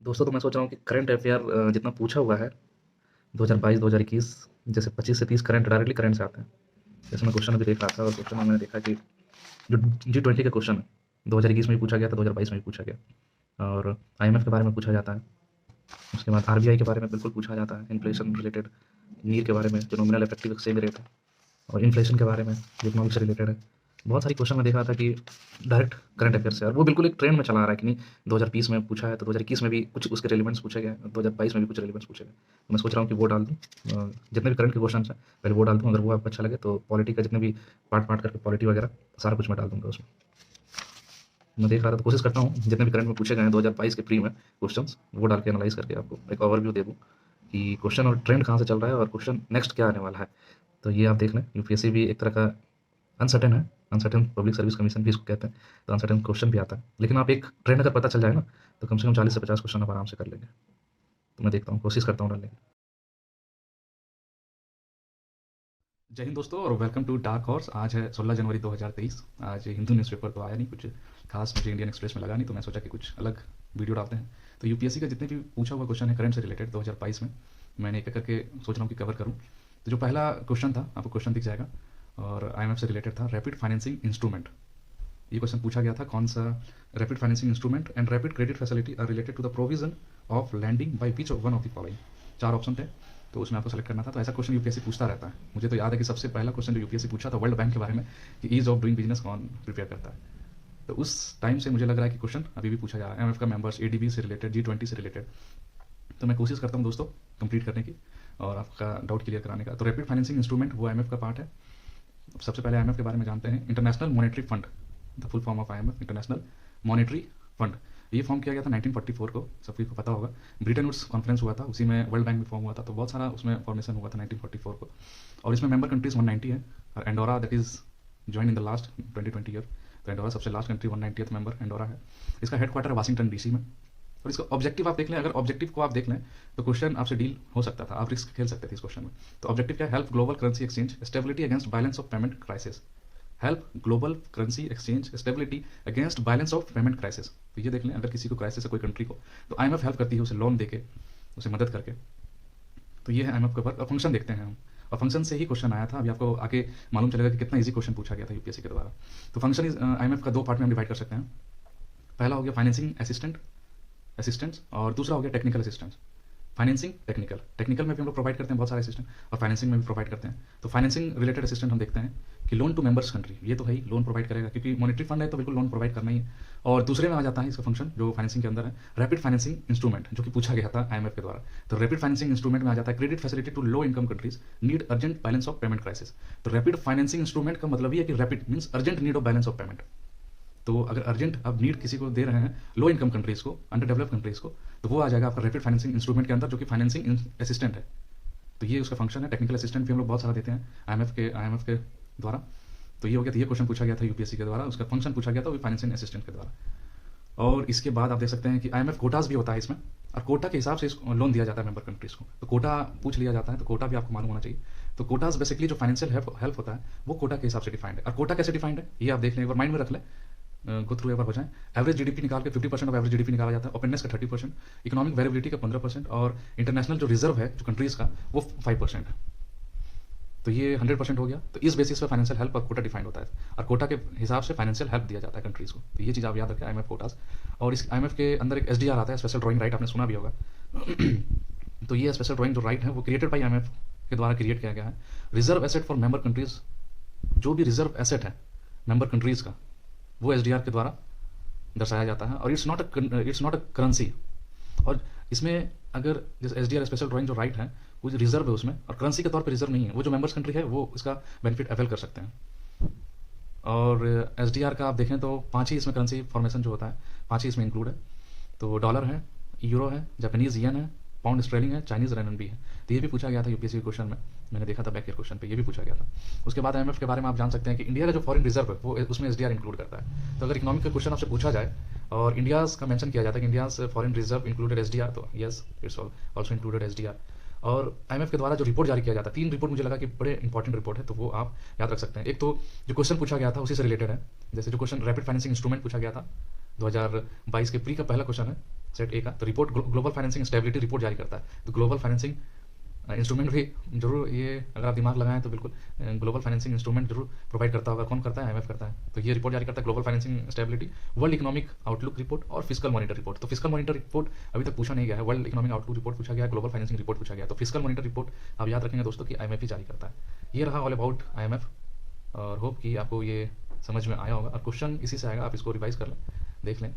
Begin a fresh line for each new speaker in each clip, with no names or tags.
दोस्तों तो मैं सोच रहा हूँ कि करंट अफेयर जितना पूछा हुआ है 2022 2021 जैसे 25 से 30 करंट डायरेक्टली करंट से आते हैं। जैसे मैं क्वेश्चन अभी देख रहा था और क्वेश्चन में मैंने देखा कि जो G20 का क्वेश्चन है 2021 में भी पूछा गया था, 2022 में भी पूछा गया और IMF के बारे में पूछा जाता है। उसके बाद RBI के बारे में बिल्कुल पूछा जाता है, इन्फ्लेशन रिलेटेड, नीर के बारे में जो नॉमिनल इफेक्टिव एक्सचेंज रेट है, और इन्फ्लेशन के बारे में जो इकोनॉमिक्स से रिलेटेड है। बहुत सारी क्वेश्चन में देखा था कि डायरेक्ट करंट अफेयर से, और वो बिल्कुल एक ट्रेंड में चला आ रहा है कि नहीं 2020 में पूछा है तो 2021 में भी कुछ उसके रेलिवेंट्स पूछे गए, 2022 में भी कुछ रेलिवेंट्स पूछे गए। तो मैं सोच रहा हूँ कि वो डाल दूँ, जितने भी करंट के क्वेश्चन हैं पहले वो डाल दूँ, अगर वो आपको अच्छा लगे तो पॉलिटी का जितने भी पार्ट पार्ट करके पॉलिटी वगैरह सारा कुछ मैं डाल दूँगा उसमें। मैं देख रहा था तो कोशिश करता हूँ जितने भी करंट में पूछे गए हैं 2022 के प्री में क्वेश्चंस वो डाल के एनालाइज करके आपको एक ओवरव्यू दे दूँ कि क्वेश्चन और ट्रेंड कहाँ से चल रहा है और क्वेश्चन नेक्स्ट क्या आने वाला है। तो ये आप देख लें, यूपीएससी भी एक तरह का अनसर्टेन है, अनसर्टेन पब्लिक सर्विस कमीशन भी इसको कहते हैं, तो अनसर्टेन क्वेश्चन भी आता है। लेकिन आप एक ट्रेंड अगर पता चल जाए ना तो कम से कम 40 से 50 क्वेश्चन आप आराम से कर लेंगे। तो मैं देखता हूँ, कोशिश करता हूँ डालने की। जय हिंद दोस्तों और वेलकम टू डार्क हॉर्स। आज है 16 जनवरी 2023। आज हिंदू न्यूज़पेपर तो आया नहीं, कुछ खास मुझे इंडियन एक्सप्रेस में लगा नहीं, तो मैं सोचा कि कुछ अलग वीडियो डालते हैं। तो यूपीएससी का जितने भी पूछा हुआ क्वेश्चन है करंट से रिलेटेड 2022 में, मैंने एक एक करके सोच रहा हूँ कि कवर करूँ। तो जो पहला क्वेश्चन था, आपको क्वेश्चन दिख जाएगा, और IMF से रिलेटेड था, रैपिड फाइनेंसिंग इंस्ट्रूमेंट। ये क्वेश्चन पूछा गया था, कौन सा rapid financing instrument and rapid credit facility are related to the provision of lending by which one of the following. 4 option थे, तो उसमें आपको सेलेक्ट करना था। तो ऐसा क्वेश्चन यूपीएससी पूछता रहता है। मुझे तो याद है कि सबसे पहला क्वेश्चन जो यूपीएससी पूछा था वर्ल्ड बैंक के बारे में कि ईज ऑफ डूइंग बिजनेस कौन प्रिपेयर करता है। तो उस टाइम से मुझे लग रहा है कि क्वेश्चन अभी भी पूछा जा रहा है, IMF का मेंबर्स, ADB से रिलेटेड, G20 से रिलेटेड। तो मैं कोशिश करता हूँ दोस्तों कंप्लीट करने की और आपका डाउट क्लियर कराने का। तो रैपिड फाइनेंसिंग इंस्ट्रूमेंट वो IMF का पार्ट है। सबसे पहले IMF के बारे में जानते हैं। International monetary fund, the full form of IMF, international monetary fund. ये फॉर्म किया गया था 1944 को, सबको पता होगा। ब्रिटेन वुड्स कॉन्फ्रेंस हुआ था, उसी में वर्ल्ड बैंक भी फॉर्म हुआ था, तो बहुत सारा उसमें फॉर्मेशन हुआ था 1944 को। और इसमें मेंबर कंट्रीज 190 है, और Andorra that is join in the last 2020 year. तो एंडोरा सबसे last country, 190th member Andorra है। इसका हेडक्वार्टर वाशिंगटन DC में। और इसका ऑब्जेक्टिव आप देख लें, अगर ऑब्जेक्टिव को आप देख लें तो क्वेश्चन आपसे डील हो सकता था, आप रिस्क खेल सकते थे इस क्वेश्चन में। तो ऑब्जेक्टिव क्या है? Help global currency exchange stability against balance of payment crisis. Help global currency exchange stability against balance of payment crisis. तो ये देख लें, अगर किसी को क्राइसिस है कोई कंट्री को, तो IMF हेल्प करती है उसे लोन देके, उसे मदद करके। तो ये है IMF का वर्क। और फंक्शन देखते हैं हम, और फंक्शन से ही क्वेश्चन आया था। अभी आपको आगे मालूम चलेगा कि कितना इजी क्वेश्चन पूछा गया था यूपीएससी के द्वारा। तो फंक्शन इज IMF का 2 पार्ट में हम डिवाइड कर सकते हैं। पहला हो गया फाइनेंसिंग असिस्टेंस, और दूसरा हो गया टेक्निकल असिस्टेंस। फाइनेंसिंग टेक्निकल में भी हम लोग प्रोवाइड करते हैं बहुत सारे असिस्टेंट, और फाइनेंसिंग में भी प्रोवाइड करते हैं। तो फाइनेंसिंग रिलेटेड असिस्टेंट हम देखते हैं कि लोन टू मेंबर्स कंट्री, ये तो है ही, लोन प्रोवाइड करेगा क्योंकि मॉनेटरी फंड है तो बिल्कुल लोन प्रोवाइड करना ही है। और दूसरे में आ जाता है इसका फंक्शन जो फाइनेंसिंग के अंदर है, रैपिड फाइनेंसिंग इंस्ट्रूमेंट, जो कि पूछा गया था IMF के द्वारा। तो रैपिड फाइनेंसिंग इंस्ट्रूमेंट में आ जाता है credit facility to low income countries need urgent balance of payment crisis. तो रैपिड फाइनेंसिंग इंस्ट्रूमेंट का मतलब ये है कि rapid means urgent need of balance of payment. तो अगर अर्जेंट आप नीड किसी को दे रहे हैं, लो इनकम कंट्रीज को, अंडर डेवलप कंट्रीज को, तो वो आ जाएगा आपका रैपिड फाइनेंसिंग इंस्ट्रूमेंट के अंदर, जो कि फाइनेंसिंग असिस्टेंट है। तो ये उसका फंक्शन है। टेक्निकल असिस्टेंट भी हम लोग बहुत सारा देते हैं IMF के द्वारा। तो ये हो गया, तो ये क्वेश्चन पूछा गया था यूपीएससी के द्वारा, उसका फंक्शन पूछा गया था वो फाइनेंसिंग असिस्टेंट के द्वारा। और इसके बाद आप देख सकते हैं कि IMF कोटास भी होता है इसमें, और कोटा के हिसाब से लोन दिया जाता है मेंबर कंट्रीज को। तो कोटा पूछ लिया जाता है, तो कोटा भी आपको मालूम होना चाहिए। तो कोटास बेसिकली जो फाइनेंशियल हेल्प होता है वो कोटा के हिसाब से डिफाइंड है। और कोटा कैसे डिफाइंड है ये आप देख लें, एक बार माइंड में रख लें, गो थ्रू एक बार हो जाए। एवरेज जीडीपी निकाल के 50% ऑफ एवरेज जीडीपी निकाला जाता है, ओपननेस का 30%, इकोनॉमिक वेरिएबिलिटी का 15%, और इंटरनेशनल जो रिजर्व है जो कंट्रीज का वो 5% है। तो ये 100% हो गया। तो इस बेसिस पे फाइनेंशियल हेल्प और कोटा डिफाइंड होता है, और कोटा के हिसाब से फाइनेंशियल हेल्प दिया जाता है कंट्रीज को। तो ये चीज़ आप याद रखें, IMF कोटास। और इस IMF के अंदर एक SDR आता है, स्पेशल ड्राइंग राइट, आपने सुना भी होगा। तो ये स्पेशल ड्राइंग जो राइट है वो क्रिएटेड बाई IMF के द्वारा क्रिएट किया गया है। Reserve asset for member countries, जो भी रिजर्व एसेट है मेंबर कंट्रीज का वो SDR के द्वारा दर्शाया जाता है। और इट्स नॉट अ करेंसी। और इसमें अगर जैसे SDR स्पेशल ड्राइंग जो राइट है वो जो रिजर्व है उसमें, और करेंसी के तौर पे रिजर्व नहीं है, वो जो मेंबर्स कंट्री है वो इसका बेनिफिट अवेल कर सकते हैं। और SDR का आप देखें तो 5 ही इसमें करेंसी फॉर्मेशन जो होता है, 5 ही इसमें इंक्लूड है। तो डॉलर है, यूरो है, जापानीज येन है, पाउंड स्ट्रेलिंग है, चाइनीज रेनबी है। तो ये भी पूछा गया था यूपीएससी क्वेश्चन में, मैंने देखा था बैक ईयर क्वेश्चन पे, ये भी पूछा गया था। उसके बाद IMF के बारे में आप जान सकते हैं कि इंडिया का जो फॉरेन रिजर्व है वो उसमें SDR इंक्लूड करता है। तो अगर इकोनॉमिक का क्वेश्चन आपसे पूछा जाए और इंडियाज का मेंशन किया जाता है कि India's foreign reserve included SDR, तो yes it's also included SDR। और IMF के द्वारा जो रिपोर्ट जारी किया जाता है, 3 रिपोर्ट मुझे लगा कि बड़े इंपॉर्टेंट रिपोर्ट है, तो वो आप याद रख सकते हैं। एक तो जो क्वेश्चन पूछा गया था उसी से रिलेटेड है, जैसे जो क्वेश्चन रैपिड फाइनेंसिंग इंस्ट्रूमेंट पूछा गया था 2022 के प्री का पहला क्वेश्चन है, सेट ए का, तो report global financing stability report जारी करता है। तो ग्लोबल फाइनेंसिंग इंस्ट्रूमेंट भी जरूर, ये अगर आप दिमाग लगाएं तो बिल्कुल ग्लोबल फाइनेंसिंग इंस्ट्रूमेंट जरूर प्रोवाइड करता होगा। कौन करता है? आईएमएफ करता है। तो ये रिपोर्ट जारी करता है global financing stability, world economic outlook report और फिस्कल मॉनिटर रिपोर्ट। तो फिस्कल मॉनिटर रिपोर्ट अभी तक पूछा नहीं गया है, वर्ल्ड इकोनॉमिक आउटलुक रिपोर्ट पूछा गया है, ग्लोबल फाइनेंसिंग रिपोर्ट पूछा गया है। तो फिस्कल मॉनिटर रिपोर्ट आप याद रखेंगे दोस्तों कि आईएमएफ ही जारी करता है। ये रहा ऑल अबाउट आईएमएफ, और होप कि आपको ये समझ में आया होगा। और क्वेश्चन इसी से आएगा, आप इसको रिवाइज कर लें, देख लें।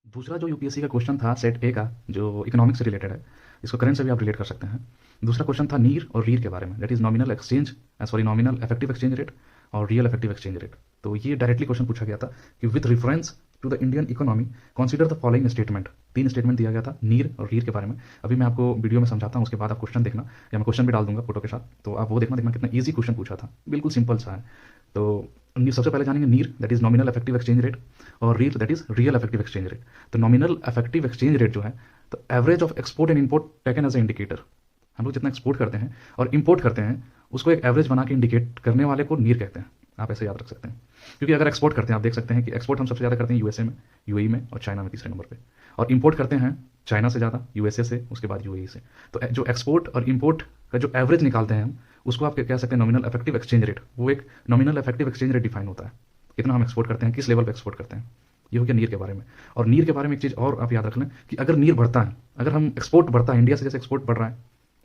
दूसरा जो यूपीएससी का क्वेश्चन था सेट ए का, जो इकोनॉमिक्स से रिलेटेड है, इसको करंट से भी आप रिलेट कर सकते हैं। दूसरा क्वेश्चन था नीर और रीर के बारे में, that is nominal exchange sorry nominal effective exchange rate और रियल इफेक्टिव एक्सचेंज रेट। तो ये डायरेक्टली क्वेश्चन पूछा गया था कि with reference to the Indian economy consider the following statement. 3 statement दिया गया था नीर और रीर के बारे में। अभी मैं आपको वीडियो में समझाता हूँ, उसके बाद आप क्वेश्चन देखना, या मैं क्वेश्चन भी डाल दूंगा फोटो के साथ, तो आप वो देखना कितना ईजी क्वेश्चन पूछा था, बिल्कुल सिंपल सा है। तो सबसे पहले जानेंगे NEER, that is nominal effective exchange rate, और REER that is real effective exchange rate. तो नॉमिनल इफेक्टिव एक्सचेंज रेट जो है, तो average of export and import taken as a indicator. हम लोग जितना एक्सपोर्ट करते हैं और इंपोर्ट करते हैं, उसको एक एवरेज बना के इंडिकेट करने वाले को नीर कहते हैं। आप ऐसे याद रख सकते हैं, क्योंकि अगर एक्सपोर्ट करते हैं, आप देख सकते हैं कि एक्सपोर्ट हम सबसे ज़्यादा करते हैं यूएसए में, यूएई में और चाइना में तीसरे नंबर पे, और इंपोर्ट करते हैं चाइना से ज़्यादा, यूएसए से, उसके बाद यूएई से। तो जो एक्सपोर्ट और इंपोर्ट का जो एवरेज निकालते हैं हम, उसको आप कह सकते हैं नॉमिनल इफेक्टिव एक्सचेंज रेट। वो एक nominal effective exchange rate define होता है, कितना हम एक्सपोर्ट करते हैं, किस लेवल पर एक्सपोर्ट करते हैं। ये हो गया नीर के बारे में। और नीर के बारे में एक चीज़ और आप याद रख लें कि अगर नीर बढ़ता है, अगर हम एक्सपोर्ट बढ़ता है, इंडिया से जैसे एक्सपोर्ट बढ़ रहा है,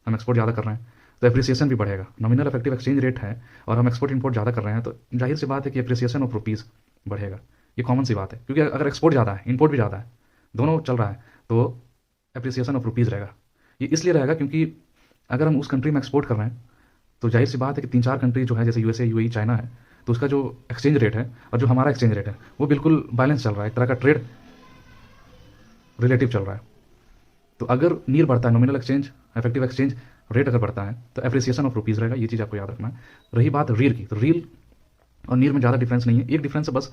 हम एक्सपोर्ट ज़्यादा कर रहे हैं, तो एप्रिसिएशन भी बढ़ेगा। नॉमिनल इफेक्टिव एक्सचेंज रेट है और हम एक्सपोर्ट इंपोर्ट ज़्यादा कर रहे हैं, तो जाहिर सी बात है कि एप्रिसिएशन ऑफ रुपीज़ बढ़ेगा। ये कॉमन सी बात है, क्योंकि अगर एक्सपोर्ट ज़्यादा है, इंपोर्ट भी ज़्यादा है, दोनों चल रहा है, तो एप्रिसिएशन ऑफ रुपीज़ रहेगा। ये इसलिए रहेगा क्योंकि अगर हम उस कंट्री में एक्सपोर्ट कर रहे हैं, तो जाहिर सी बात है कि 3-4 कंट्री जो है, जैसे यूएसए, यूएई, चाइना है, तो उसका जो एक्सचेंज रेट है और जो हमारा एक्सचेंज रेट है, वो बिल्कुल बैलेंस चल रहा है, एक तरह का ट्रेड रिलेटिव चल रहा है। तो अगर नीर बढ़ता है, nominal exchange effective exchange rate अगर बढ़ता है, तो एप्रिसिएशन ऑफ रुपीज़ रहेगा। ये चीज़ आपको याद रखना है। रही बात रील की, तो रील और नीर में ज़्यादा डिफरेंस नहीं है, एक डिफरेंस है बस,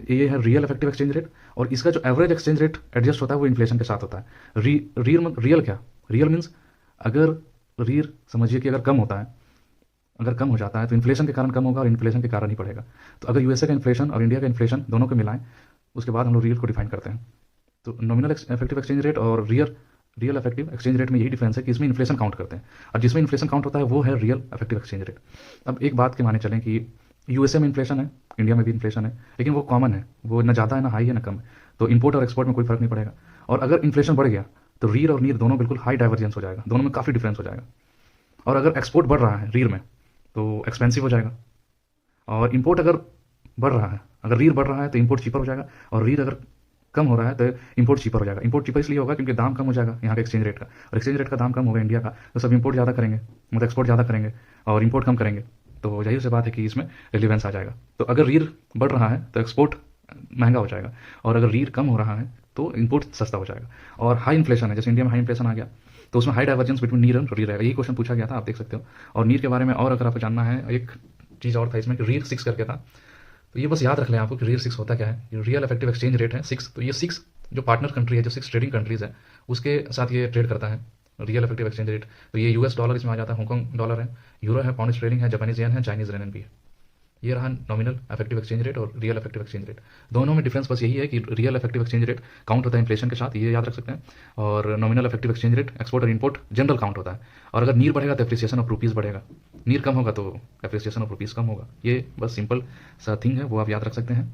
ये है रियल इफेक्टिव एक्सचेंज रेट, और इसका जो एवरेज एक्सचेंज रेट एडजस्ट होता है वो इन्फ्लेशन के साथ होता है। रियल क्या? रियल मीन्स अगर रीर समझिए कि अगर कम होता है, अगर कम हो जाता है, तो इन्फ्लेशन के कारण कम होगा और इन्फ्लेशन के कारण ही बढ़ेगा। तो अगर यूएसए का इन्फ्लेशन और इंडिया का इन्फ्लेशन दोनों को मिलाएं, उसके बाद हम लोग रियल को डिफाइन करते हैं। तो नॉमिनल इफेक्टिव एक्सचेंज रेट और रियल इफेक्टिव एक्सचेंज रेट में यही डिफरेंस है कि इसमें इन्फ्लेशन काउंट करते हैं, और जिसमें इन्फ्लेशन काउंट होता है वो है रियल इफेक्टिव एक्सचेंज रेट। अब एक बात के माने चलें कि यूएसए में इन्फ्लेशन है, इंडिया में भी इन्फ्लेशन है, लेकिन वो कॉमन है, वो ना ज़्यादा है, ना हाई है, ना कम है, तो इंपोर्ट और एक्सपोर्ट में कोई फर्क नहीं पड़ेगा। और अगर इन्फ्लेशन बढ़ गया तो रीर और नीर दोनों बिल्कुल हाई डाइवर्जेंस हो जाएगा, दोनों में काफ़ी डिफरेंस हो जाएगा। और अगर एक्सपोर्ट बढ़ रहा है रीर में, तो एक्सपेंसिव हो जाएगा, और इंपोर्ट अगर बढ़ रहा है, अगर रीर बढ़ रहा है तो इंपोर्ट चीपर हो जाएगा, और रीर अगर कम हो रहा है तो इंपोर्ट चीपर हो जाएगा। इंपोर्ट चीपर इसलिए होगा क्योंकि दाम कम हो जाएगा यहाँ के एक्सचेंज रेट का, और एक्सचेंज रेट का दाम कम होगा इंडिया का, तो सब इंपोर्ट ज़्यादा करेंगे, मतलब एक्सपोर्ट ज़्यादा करेंगे और इंपोर्ट कम करेंगे, तो जाहिर सी बात है कि इसमें रिलीवेंस आ जाएगा। तो अगर रीर बढ़ रहा है तो एक्सपोर्ट महंगा हो जाएगा, और अगर रीर कम हो रहा है तो इंपोर्ट सस्ता हो जाएगा। और हाई इन्फ्लेशन है, जैसे इंडिया में हाई इन्फ्लेशन आ गया, तो उसमें हाई डाइवर्जेंस बिटवीन नीर एंड रीर रहेगा। यही क्वेश्चन पूछा गया था, आप देख सकते हो। और नीर के बारे में और अगर आपको जानना है, एक चीज़ और था इसमें कि रीर 6 करके था, तो ये बस याद रख लें आपको कि रीर 6 होता क्या है। रियल इफेक्टिव एक्सचेंज रेट है 6, तो ये 6 जो पार्टनर कंट्री है, जो 6 ट्रेडिंग कंट्रीज है, उसके साथ ये ट्रेड करता है रियल इफेक्टिव एक्सचेंज रेट। तो ये यूएस डॉलर इसमें आ जाता है, हांगकांग डॉलर है, यूरो है, पाउंड स्टर्लिंग है, जापानीज येन है, चाइनीज रेनबी है। ये रहा नॉमिनल इफेक्टिव एक्सचेंज रेट और रियल इफेक्टिव एक्सचेंज रेट। दोनों में डिफरेंस बस यही है कि real effective exchange rate count होता है इन्फ्लेशन के साथ, ये याद रख सकते हैं, और nominal effective exchange rate export और इंपोर्ट जनरल काउंट होता है। और अगर नीर बढ़ेगा तो एप्रिसिएशन ऑफ रुपीज़ बढ़ेगा, नीर कम होगा तो एप्रिसिएशन ऑफ रुपीज़ कम होगा। ये बस सिंपल सा थिंग है, वो आप याद रख सकते हैं।